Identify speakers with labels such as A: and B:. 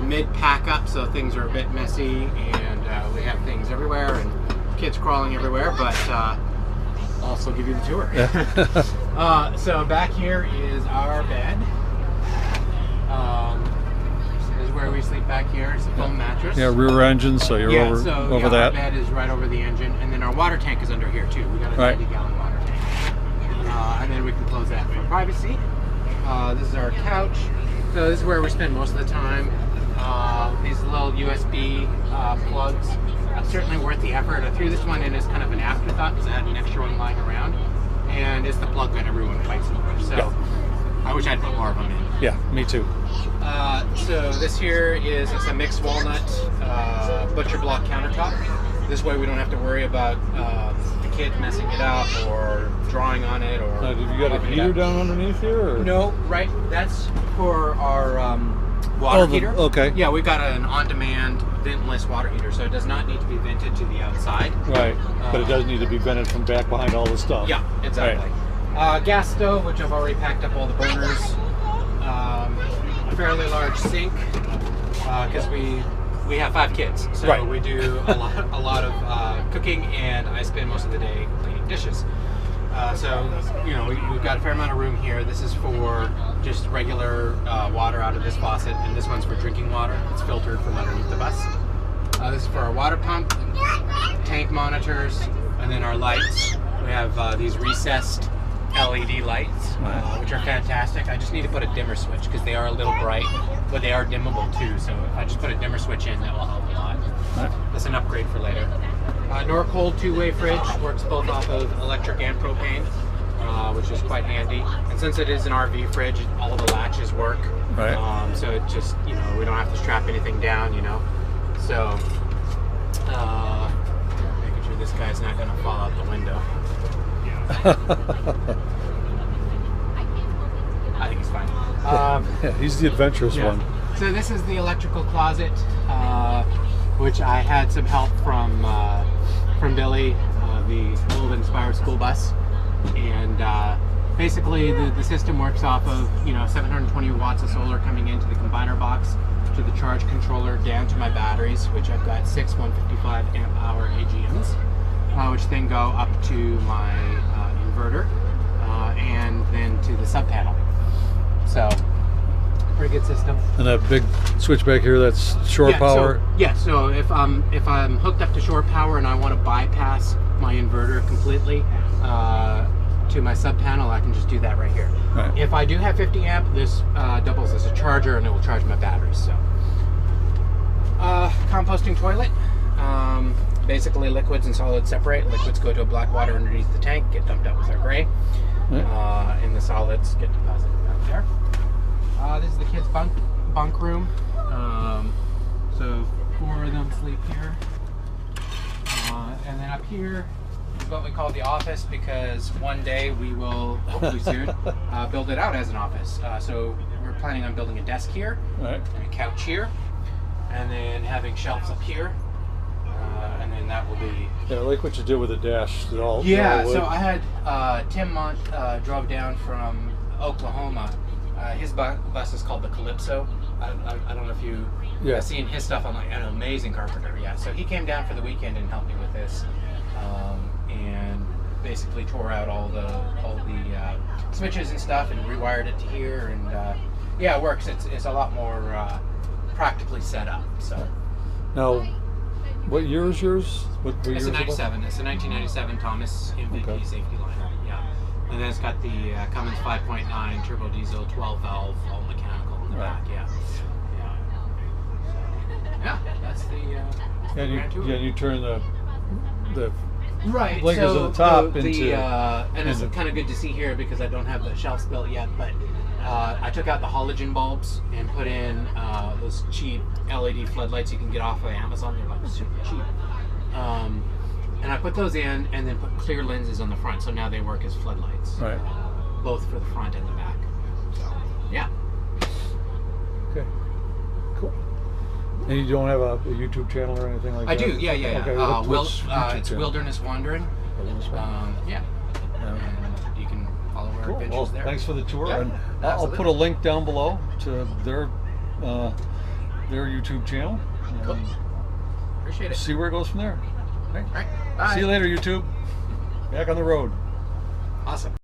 A: mid-pack up, so things are a bit messy, and we have things everywhere, and kids crawling everywhere, but I'll also give you the tour. So back here is our bed. This is where we sleep back here. It's a foam mattress.
B: Yeah, rear engine, so you're over that.
A: Our bed is right over the engine, and then our water tank is under here too. We got a 90-gallon water tank. And then we can close that for privacy. This is our couch. So this is where we spend most of the time. These little USB plugs are certainly worth the effort. I threw this one in as kind of an afterthought because I had an extra one lying around, and it's the plug that everyone fights over. So I wish I'd put more of them in.
B: Yeah, me too.
A: So this here is a mixed walnut butcher block countertop. This way we don't have to worry about the kids messing it up or drawing on it. Or
B: have you got a heater down underneath here? Or?
A: No, right. That's for our water heater.
B: Okay.
A: Yeah, we've got an on-demand ventless water heater, so it does not need to be vented to the outside.
B: Right, but it does need to be vented from back behind all the stuff.
A: Yeah, exactly. Right. Gas stove, which I've already packed up all the burners. A fairly large sink, because we have 5 kids, so we do a lot of cooking, and I spend most of the day cleaning dishes. So we've got a fair amount of room here. This is for just regular water out of this faucet, and this one's for drinking water. It's filtered from underneath the bus. This is for our water pump, tank monitors, and then our lights. We have these recessed LED lights, which are fantastic. I just need to put a dimmer switch because they are a little bright, but they are dimmable too. So if I just put a dimmer switch in, that will help a lot. That's an upgrade for later. Norcold two-way fridge, works both off of electric and propane, which is quite handy. And since it is an RV fridge, all of the latches work.
B: Right.
A: So it just, we don't have to strap anything down, So making sure this guy's not going to fall out the window. I think he's fine.
B: Yeah, he's the adventurous one.
A: So this is the electrical closet, which I had some help from Billy, the old Inspired school bus, and basically the system works off of 720 watts of solar coming into the combiner box to the charge controller down to my batteries, which I've got 6 155 amp hour AGMs, which then go up to my inverter and then to the sub panel. So pretty good system.
B: And that big switch back here, that's shore power?
A: So if I'm hooked up to shore power and I want to bypass my inverter completely to my sub panel, I can just do that right here. Right. If I do have 50 amp, this doubles as a charger and it will charge my batteries. So composting toilet. Basically liquids and solids separate. Liquids go to a black water underneath the tank, get dumped out with our gray. And the solids get deposited out there. This is the kids' bunk room. So 4 of them sleep here. And then up here is what we call the office, because one day we will, hopefully soon, build it out as an office. So we're planning on building a desk here, and a couch here, and then having shelves up here. And then that will be...
B: Yeah, I like what you did with the dash. So
A: I had Tim Mont drove down from Oklahoma. His bus is called the Calypso. I don't know if you have seen his stuff online. An amazing carpenter, so he came down for the weekend and helped me with this, and basically tore out all the switches and stuff and rewired it to here, and it works. It's a lot more practically set up. So
B: now, what year is yours?
A: It's a 97. It's a 1997 Thomas MVP safety liner. And then it's got the Cummins 5.9 turbo diesel 12 valve, all mechanical in the back. That's the
B: you turn the
A: right
B: blinkers
A: so
B: on the top
A: and it's kind of good to see here because I don't have the shelves built yet, but I took out the halogen bulbs and put in those cheap LED floodlights you can get off of Amazon. They're like super cheap. And I put those in and then put clear lenses on the front, so now they work as floodlights. Right. Both for the front and the back. So, yeah.
B: Okay. Cool. And you don't have a YouTube channel or anything like that?
A: I do, yeah.
B: Okay,
A: it's Wilderness Wandering. And you can follow our adventures there.
B: Thanks for the tour. And I'll put a link down below to their their YouTube channel.
A: Cool. Appreciate it.
B: See where it goes from there. Okay.
A: All right. Bye.
B: See you later, YouTube. Back on the road.
A: Awesome.